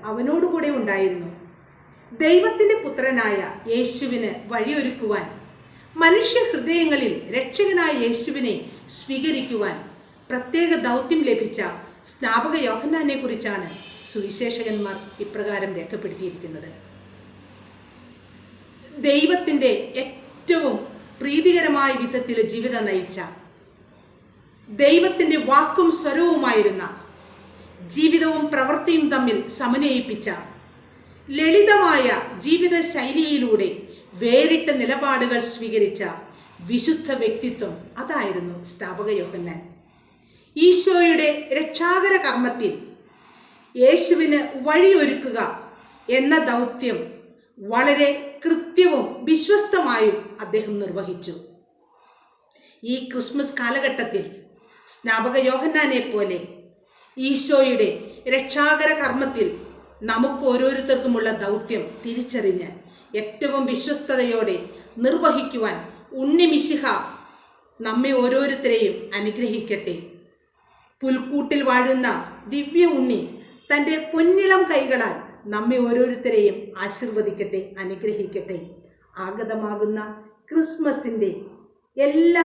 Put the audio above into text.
അവനോടുകൂടെ ഉണ്ടായിരുന്നു. ദൈവത്തിൻ്റെ പുത്രനായ യേശുവിന് വഴിയൊരുക്കുവാൻ, മനുഷ്യ ഹൃദയങ്ങളിൽ രക്ഷകനായ യേശുവിനെ സ്വീകരിക്കുവാൻ പ്രത്യേക ദൗത്യം ലഭിച്ച സ്നാപക യോഹന്നാനെ കുറിച്ചാണ് സുവിശേഷകന്മാർ ഇപ്രകാരം രേഖപ്പെടുത്തിയിരിക്കുന്നത്. ദൈവത്തിൻ്റെ ഏറ്റവും പ്രീതികരമായ വിധത്തിൽ ജീവിതം നയിച്ച, ദൈവത്തിൻ്റെ വാക്കും സ്വരവുമായിരുന്ന, ജീവിതവും പ്രവൃത്തിയും തമ്മിൽ സമന്വയിപ്പിച്ച, ലളിതമായ ജീവിത ശൈലിയിലൂടെ വേറിട്ട നിലപാടുകൾ സ്വീകരിച്ച വിശുദ്ധ വ്യക്തിത്വം അതായിരുന്നു സ്നാപക യോഹന്നാൻ. ഈശോയുടെ രക്ഷാകര കർമ്മത്തിൽ യേശുവിന് വഴിയൊരുക്കുക എന്ന ദൗത്യം വളരെ കൃത്യവും വിശ്വസ്തമായും അദ്ദേഹം നിർവഹിച്ചു. ഈ ക്രിസ്മസ് കാലഘട്ടത്തിൽ സ്നാപക യോഹന്നാനെ പോലെ ഈശോയുടെ രക്ഷാകര കർമ്മത്തിൽ നമുക്ക് ഓരോരുത്തർക്കുമുള്ള ദൗത്യം തിരിച്ചറിഞ്ഞ് ഏറ്റവും വിശ്വസ്തയോടെ നിർവഹിക്കുവാൻ ഉണ്ണി മിശിഹ നമ്മെ ഓരോരുത്തരെയും അനുഗ്രഹിക്കട്ടെ. പുൽക്കൂട്ടിൽ വാഴുന്ന ദിവ്യ ഉണ്ണി തൻ്റെ പൊന്നിളം കൈകളാൽ നമ്മെ ഓരോരുത്തരെയും ആശീർവദിക്കട്ടെ, അനുഗ്രഹിക്കട്ടെ. ആഗതമാകുന്ന ക്രിസ്മസിൻ്റെ എല്ലാ